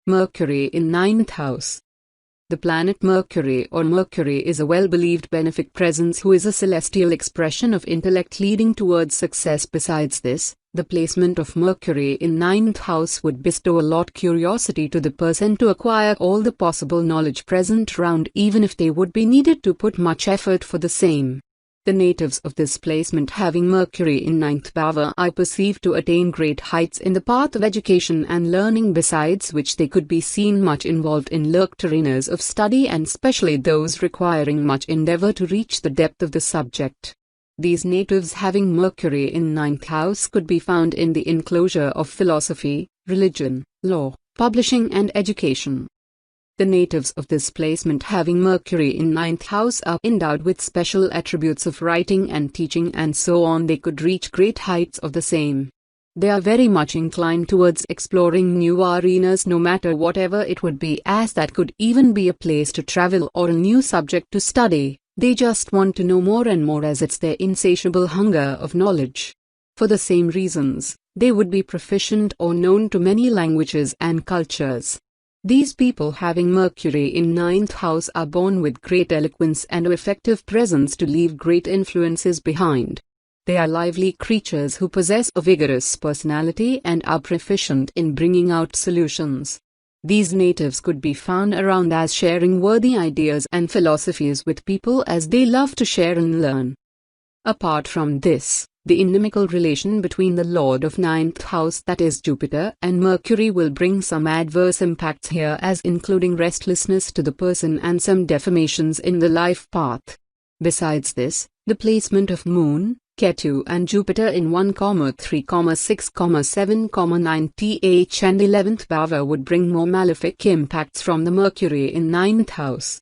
Mercury in ninth house. The planet Mercury or Mercury is a well-believed benefic presence who is a celestial expression of intellect leading towards success. Besides this, the placement of Mercury in ninth house would bestow a lot curiosity to the person to acquire all the possible knowledge present round, even if they would be needed to put much effort for the same. The natives of this placement having Mercury in ninth bhava are perceived to attain great heights in the path of education and learning, besides which they could be seen much involved in lurked arenas of study, and especially those requiring much endeavor to reach the depth of the subject. These natives having Mercury in ninth house could be found in the enclosure of philosophy, religion, law, publishing and education. The natives of this placement having Mercury in ninth house are endowed with special attributes of writing and teaching, and so on. They could reach great heights of the same. They are very much inclined towards exploring new arenas, no matter whatever it would be, as that could even be a place to travel or a new subject to study. They just want to know more and more, as it's their insatiable hunger of knowledge. For the same reasons, they would be proficient or known to many languages and cultures. These people having Mercury in ninth house are born with great eloquence and effective presence to leave great influences behind. They are lively creatures who possess a vigorous personality and are proficient in bringing out solutions. These natives could be found around as sharing worthy ideas and philosophies with people, as they love to share and learn. Apart from this, the inimical relation between the Lord of ninth house, that is Jupiter, and Mercury will bring some adverse impacts here, as including restlessness to the person and some deformations in the life path. Besides this, the placement of Moon, Ketu and Jupiter in 1, 3, 6, 7, 9 th and 11th bhava would bring more malefic impacts from the Mercury in ninth house.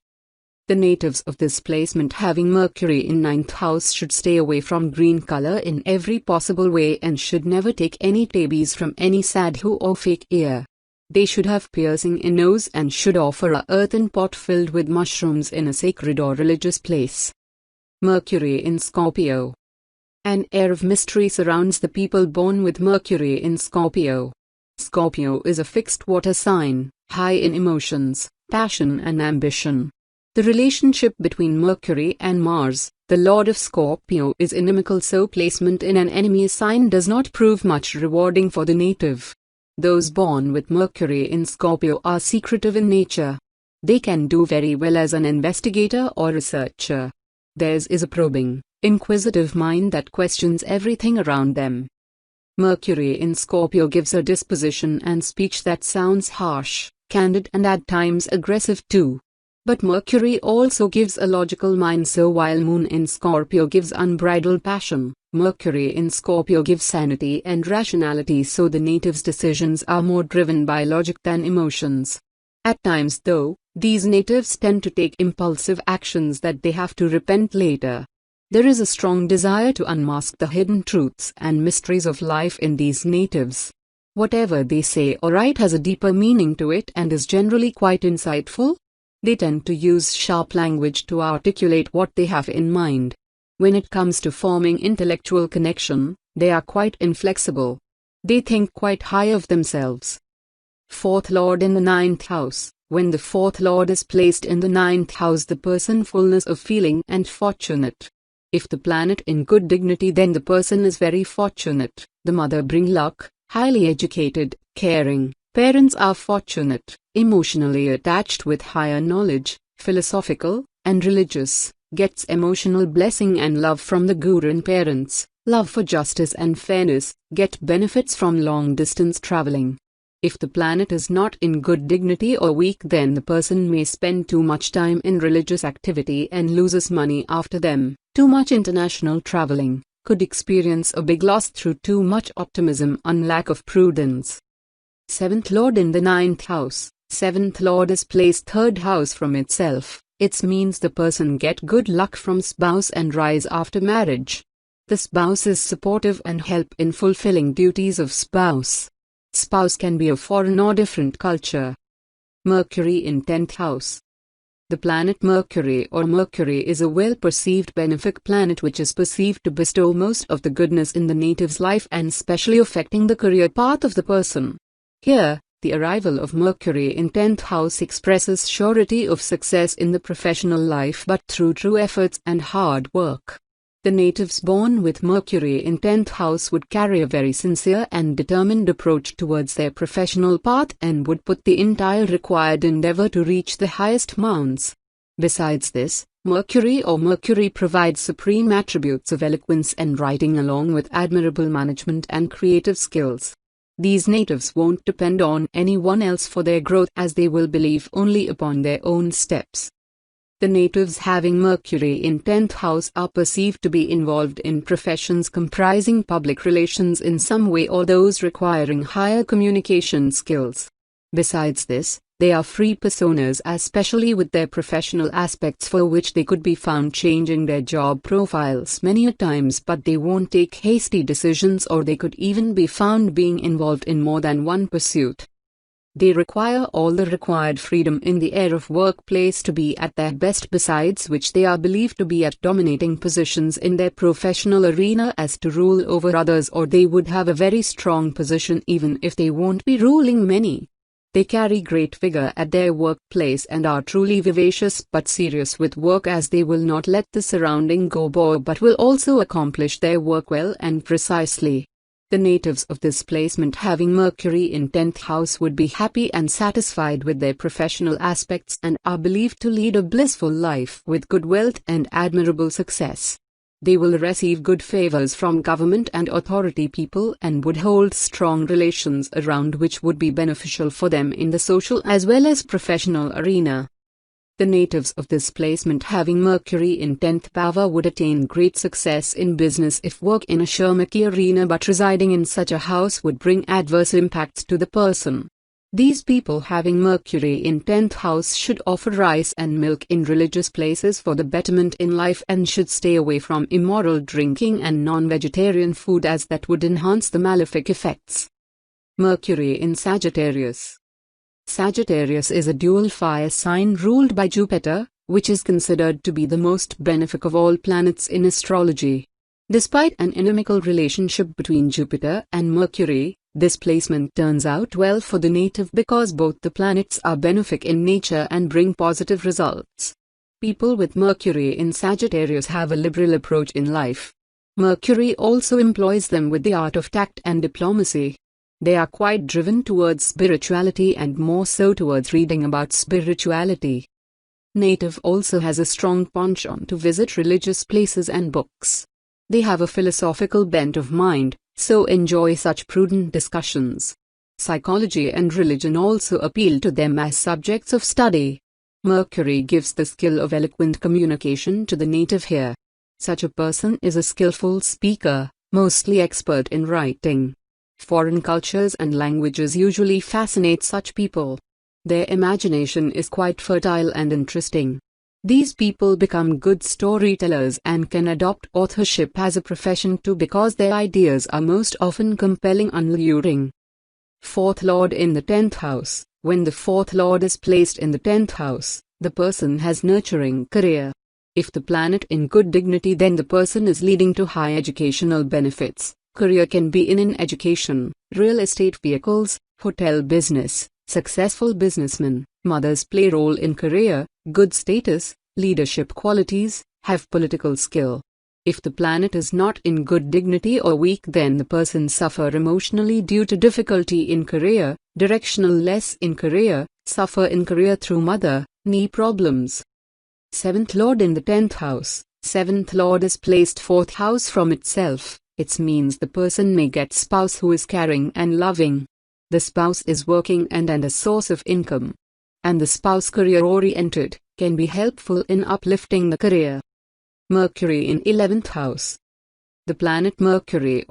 The natives of this placement having Mercury in ninth house should stay away from green color in every possible way, and should never take any tabis from any sadhu or fake ear. They should have piercing in nose and should offer a earthen pot filled with mushrooms in a sacred or religious place. Mercury in Scorpio. An air of mystery surrounds the people born with Mercury in Scorpio. Scorpio is a fixed water sign, high in emotions, passion and ambition. The relationship between Mercury and Mars, the Lord of Scorpio, is inimical, so placement in an enemy sign does not prove much rewarding for the native. Those born with Mercury in Scorpio are secretive in nature. They can do very well as an investigator or researcher. Theirs is a probing, inquisitive mind that questions everything around them. Mercury in Scorpio gives a disposition and speech that sounds harsh, candid and at times aggressive too. But Mercury also gives a logical mind, so while Moon in Scorpio gives unbridled passion, Mercury in Scorpio gives sanity and rationality, so the native's decisions are more driven by logic than emotions. At times though, these natives tend to take impulsive actions that they have to repent later. There is a strong desire to unmask the hidden truths and mysteries of life in these natives. Whatever they say or write has a deeper meaning to it and is generally quite insightful. They tend to use sharp language to articulate what they have in mind. When it comes to forming intellectual connection, they are quite inflexible. They think quite high of themselves. Fourth Lord in the ninth house. When the fourth Lord is placed in the ninth house, the person fullness of feeling and fortunate. If the planet in good dignity, then the person is very fortunate. The mother bring luck, highly educated, caring. Parents are fortunate, emotionally attached with higher knowledge, philosophical, and religious, gets emotional blessing and love from the guru and parents, love for justice and fairness, get benefits from long distance traveling. If the planet is not in good dignity or weak, then the person may spend too much time in religious activity and loses money after them. Too much international traveling, could experience a big loss through too much optimism and lack of prudence. Seventh Lord in the ninth house. Seventh Lord is placed third house from itself. It means the person get good luck from spouse and rise after marriage. The spouse is supportive and help in fulfilling duties of spouse. Spouse can be of foreign or different culture. Mercury in 10th house. The planet Mercury or Mercury is a well-perceived benefic planet which is perceived to bestow most of the goodness in the native's life and specially affecting the career path of the person. Here, The arrival of Mercury in 10th house expresses surety of success in the professional life, but through true efforts and hard work. The natives born with Mercury in 10th house would carry a very sincere and determined approach towards their professional path and would put the entire required endeavor to reach the highest mounts. Besides this, Mercury provides supreme attributes of eloquence and writing along with admirable management and creative skills. These natives won't depend on anyone else for their growth, as they will believe only upon their own steps. The natives having Mercury in 10th house are perceived to be involved in professions comprising public relations in some way or those requiring higher communication skills. Besides this, they are free personas, especially with their professional aspects, for which they could be found changing their job profiles many a times, but they won't take hasty decisions, or they could even be found being involved in more than one pursuit. They require all the required freedom in the air of workplace to be at their best, besides which they are believed to be at dominating positions in their professional arena as to rule over others, or they would have a very strong position even if they won't be ruling many. They carry great vigor at their workplace and are truly vivacious but serious with work, as they will not let the surrounding go bore but will also accomplish their work well and precisely. The natives of this placement having Mercury in 10th house would be happy and satisfied with their professional aspects and are believed to lead a blissful life with good wealth and admirable success. They will receive good favors from government and authority people and would hold strong relations around which would be beneficial for them in the social as well as professional arena. The natives of this placement having Mercury in 10th bhava would attain great success in business if work in a Sharmaki arena, but residing in such a house would bring adverse impacts to the person. These people having Mercury in 10th house should offer rice and milk in religious places for the betterment in life, and should stay away from immoral drinking and non-vegetarian food, as that would enhance the malefic effects. Mercury in Sagittarius. Sagittarius is a dual fire sign ruled by Jupiter, which is considered to be the most benefic of all planets in astrology. Despite an inimical relationship between Jupiter and Mercury, this placement turns out well for the native because both the planets are benefic in nature and bring positive results. People with Mercury in Sagittarius have a liberal approach in life. Mercury also employs them with the art of tact and diplomacy. They are quite driven towards spirituality and more so towards reading about spirituality. Native also has a strong penchant to visit religious places and books. They have a philosophical bent of mind, so enjoy such prudent discussions. Psychology and religion also appeal to them as subjects of study. Mercury gives the skill of eloquent communication to the native here. Such a person is a skillful speaker, mostly expert in writing. Foreign cultures and languages usually fascinate such people. Their imagination is quite fertile and interesting. These people become good storytellers and can adopt authorship as a profession too, because their ideas are most often compelling and alluring. Fourth Lord in the 10th house. When the fourth Lord is placed in the 10th house, the person has nurturing career. If the planet in good dignity, then the person is leading to high educational benefits. Career can be in education, real estate, vehicles, hotel business. Successful businessmen, mothers play role in career, good status, leadership qualities, have political skill. If the planet is not in good dignity or weak, then the person suffer emotionally due to difficulty in career, directional less in career, suffer in career through mother, knee problems. Seventh Lord in the 10th house. Seventh Lord is placed fourth house from itself. It means the person may get spouse who is caring and loving. The spouse is working and a source of income. And the spouse career-oriented, can be helpful in uplifting the career. Mercury in 11th house. The planet Mercury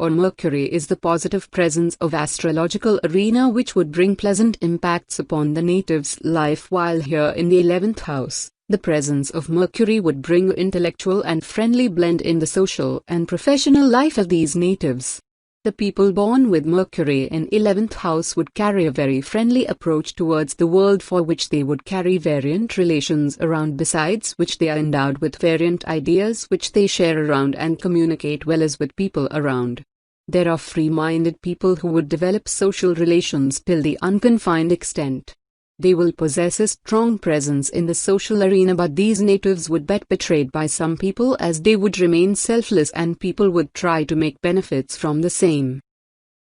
is the positive presence of astrological arena, which would bring pleasant impacts upon the native's life, while here in the 11th house, the presence of Mercury would bring intellectual and friendly blend in the social and professional life of these natives. The people born with Mercury in 11th house would carry a very friendly approach towards the world, for which they would carry variant relations around, besides which they are endowed with variant ideas which they share around and communicate well as with people around. There are free-minded people who would develop social relations till the unconfined extent. They will possess a strong presence in the social arena, but these natives would get betrayed by some people as they would remain selfless and people would try to make benefits from the same.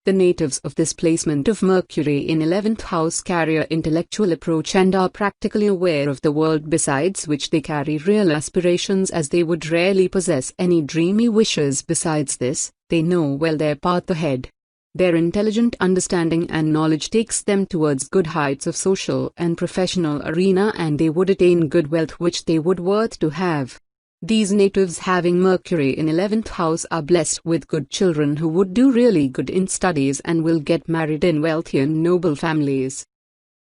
The natives of this placement of Mercury in 11th house carry an intellectual approach and are practically aware of the world, besides which they carry real aspirations as they would rarely possess any dreamy wishes. Besides this, they know well their path ahead. Their intelligent understanding and knowledge takes them towards good heights of social and professional arena, and they would attain good wealth which they would worth to have. These natives having Mercury in 11th house are blessed with good children who would do really good in studies and will get married in wealthy and noble families.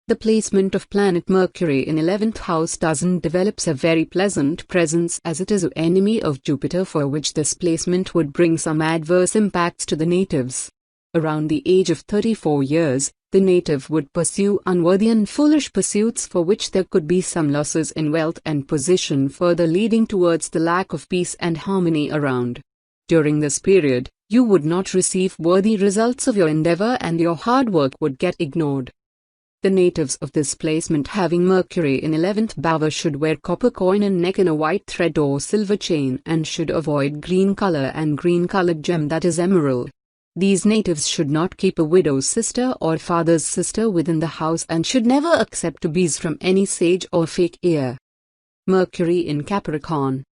The placement of planet Mercury in 11th house doesn't develops a very pleasant presence, as it is an enemy of Jupiter, for which this placement would bring some adverse impacts to the natives. Around the age of 34 years, the native would pursue unworthy and foolish pursuits for which there could be some losses in wealth and position, further leading towards the lack of peace and harmony around. During this period, you would not receive worthy results of your endeavor and your hard work would get ignored. The natives of this placement having Mercury in 11th bhava should wear copper coin in neck and a white thread or silver chain, and should avoid green color and green colored gem, that is emerald. These natives should not keep a widow's sister or father's sister within the house and should never accept bees from any sage or fake ear. Mercury in Capricorn.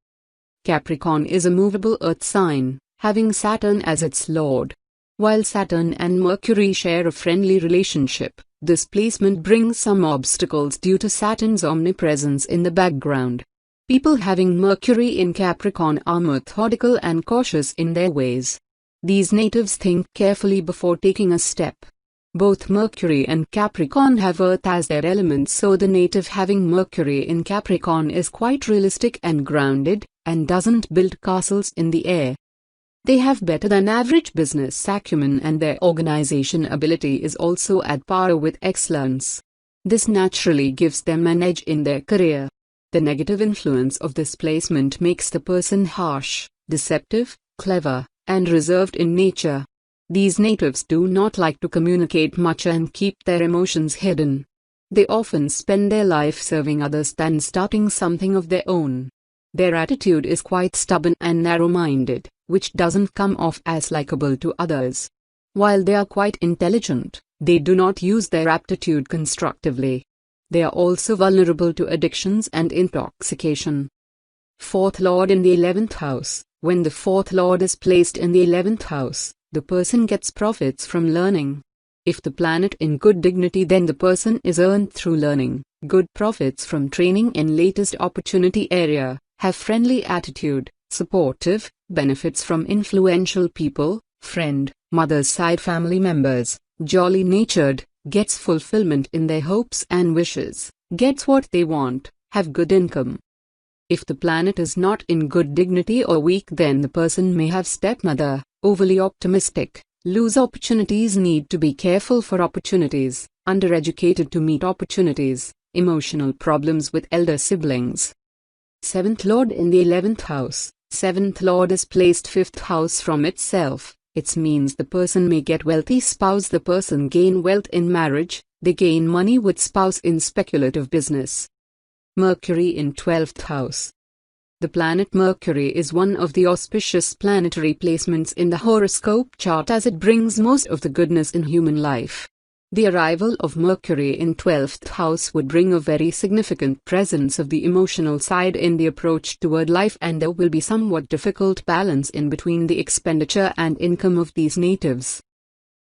Capricorn is a movable earth sign, having Saturn as its lord. While Saturn and Mercury share a friendly relationship, this placement brings some obstacles due to Saturn's omnipresence in the background. People having Mercury in Capricorn are methodical and cautious in their ways. These natives think carefully before taking a step. Both Mercury and Capricorn have Earth as their element, so the native having Mercury in Capricorn is quite realistic and grounded, and doesn't build castles in the air. They have better than average business acumen, and their organization ability is also at par with excellence. This naturally gives them an edge in their career. The negative influence of this placement makes the person harsh, deceptive, clever, and reserved in nature. These natives do not like to communicate much and keep their emotions hidden. They often spend their life serving others than starting something of their own. Their attitude is quite stubborn and narrow-minded, which doesn't come off as likable to others. While they are quite intelligent, they do not use their aptitude constructively. They are also vulnerable to addictions and intoxication. Fourth Lord in the 11th house. When the fourth lord is placed in the 11th house, the person gets profits from learning. If the planet in good dignity, then the person is earned through learning, good profits from training in latest opportunity area, have friendly attitude, supportive, benefits from influential people, friend, mother's side family members, jolly natured, gets fulfillment in their hopes and wishes, gets what they want, have good income. If the planet is not in good dignity or weak, then the person may have stepmother, overly optimistic, lose opportunities, need to be careful for opportunities, undereducated to meet opportunities, emotional problems with elder siblings. Seventh Lord in the 11th house. Seventh Lord is placed 5th house from itself. It means the person may get wealthy spouse, the person gain wealth in marriage, they gain money with spouse in speculative business. Mercury in 12th house. The planet Mercury is one of the auspicious planetary placements in the horoscope chart, as it brings most of the goodness in human life. The arrival of Mercury in 12th house would bring a very significant presence of the emotional side in the approach toward life, and there will be somewhat difficult balance in between the expenditure and income of these natives.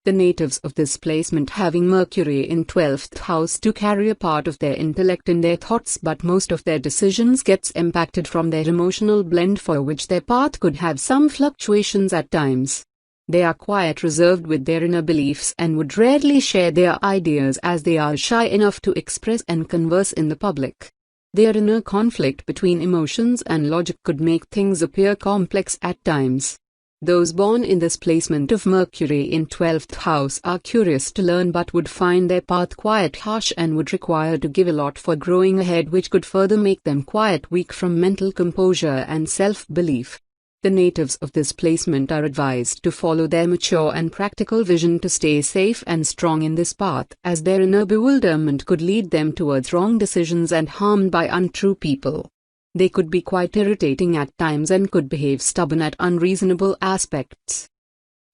The natives of this placement having Mercury in 12th house do carry a part of their intellect in their thoughts, but most of their decisions gets impacted from their emotional blend, for which their path could have some fluctuations at times. They are quite reserved with their inner beliefs and would rarely share their ideas, as they are shy enough to express and converse in the public. Their inner conflict between emotions and logic could make things appear complex at times. Those born in this placement of Mercury in 12th house are curious to learn, but would find their path quite harsh and would require to give a lot for growing ahead, which could further make them quite weak from mental composure and self-belief. The natives of this placement are advised to follow their mature and practical vision to stay safe and strong in this path, as their inner bewilderment could lead them towards wrong decisions and harmed by untrue people. They could be quite irritating at times and could behave stubborn at unreasonable aspects.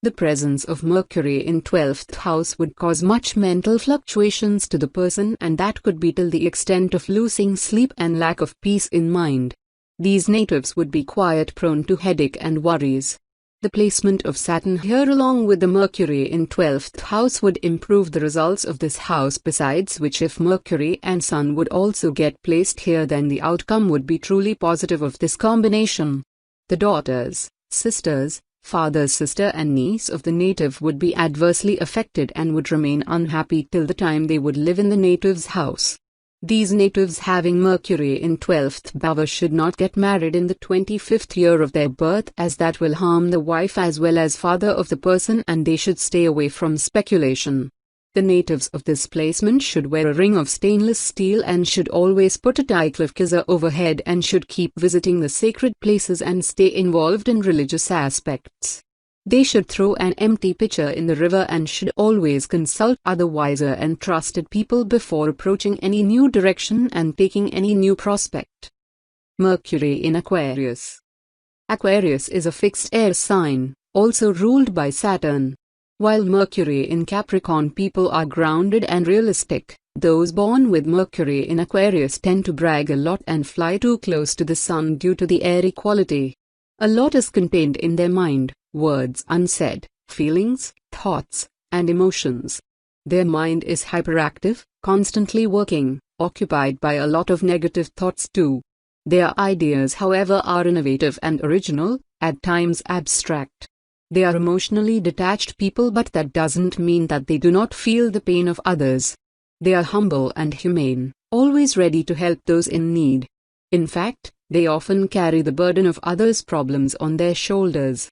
The presence of Mercury in 12th house would cause much mental fluctuations to the person, and that could be till the extent of losing sleep and lack of peace in mind. These natives would be quite prone to headache and worries. The placement of Saturn here along with the Mercury in 12th house would improve the results of this house, besides which if Mercury and Sun would also get placed here, then the outcome would be truly positive of this combination. The daughters, sisters, father's sister and niece of the native would be adversely affected and would remain unhappy till the time they would live in the native's house. These natives having Mercury in 12th bhava should not get married in the 25th year of their birth, as that will harm the wife as well as father of the person, and they should stay away from speculation. The natives of this placement should wear a ring of stainless steel and should always put a Tiklifkiza overhead and should keep visiting the sacred places and stay involved in religious aspects. They should throw an empty pitcher in the river and should always consult other wiser and trusted people before approaching any new direction and taking any new prospect. Mercury in Aquarius. Aquarius is a fixed air sign, also ruled by Saturn. While Mercury in Capricorn people are grounded and realistic, those born with Mercury in Aquarius tend to brag a lot and fly too close to the sun due to the airy quality. A lot is contained in their mind, words unsaid, feelings, thoughts, and emotions. Their mind is hyperactive, constantly working, occupied by a lot of negative thoughts too. Their ideas, however, are innovative and original, at times abstract. They are emotionally detached people, but that doesn't mean that they do not feel the pain of others. They are humble and humane, always ready to help those in need. In fact, they often carry the burden of others' problems on their shoulders.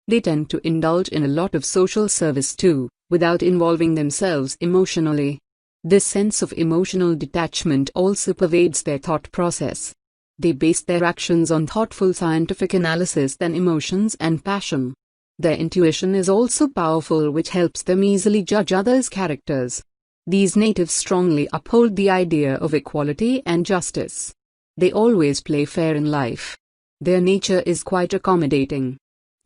They tend to indulge in a lot of social service too, without involving themselves emotionally. This sense of emotional detachment also pervades their thought process. They base their actions on thoughtful scientific analysis than emotions and passion. Their intuition is also powerful, which helps them easily judge others' characters. These natives strongly uphold the idea of equality and justice. They always play fair in life. Their nature is quite accommodating.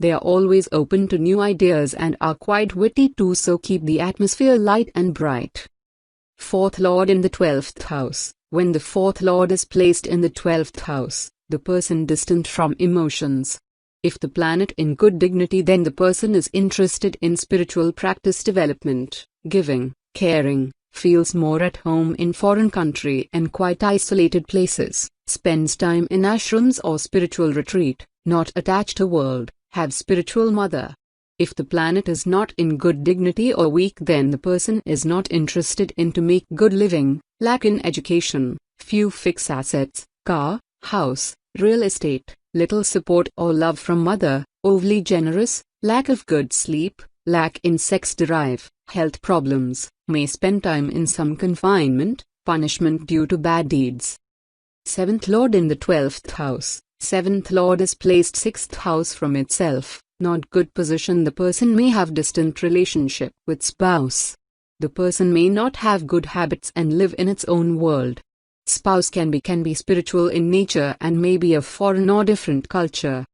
They are always open to new ideas and are quite witty too, so keep the atmosphere light and bright. Fourth Lord in the 12th house. When the fourth Lord is placed in the 12th house, the person distant from emotions. If the planet in good dignity, then the person is interested in spiritual practice development, giving, caring, feels more at home in foreign country and quite isolated places, spends time in ashrams or spiritual retreat, not attached to world, have spiritual mother. If the planet is not in good dignity or weak, then the person is not interested in to make good living, lack in education, few fixed assets, car, house, real estate, little support or love from mother, overly generous, lack of good sleep, lack in sex drive, health problems, may spend time in some confinement, punishment due to bad deeds. Seventh Lord in the 12th house. Seventh Lord is placed 6th house from itself, not good position. The person may have distant relationship with spouse. The person may not have good habits and live in its own world. Spouse can be spiritual in nature and may be of foreign or different culture.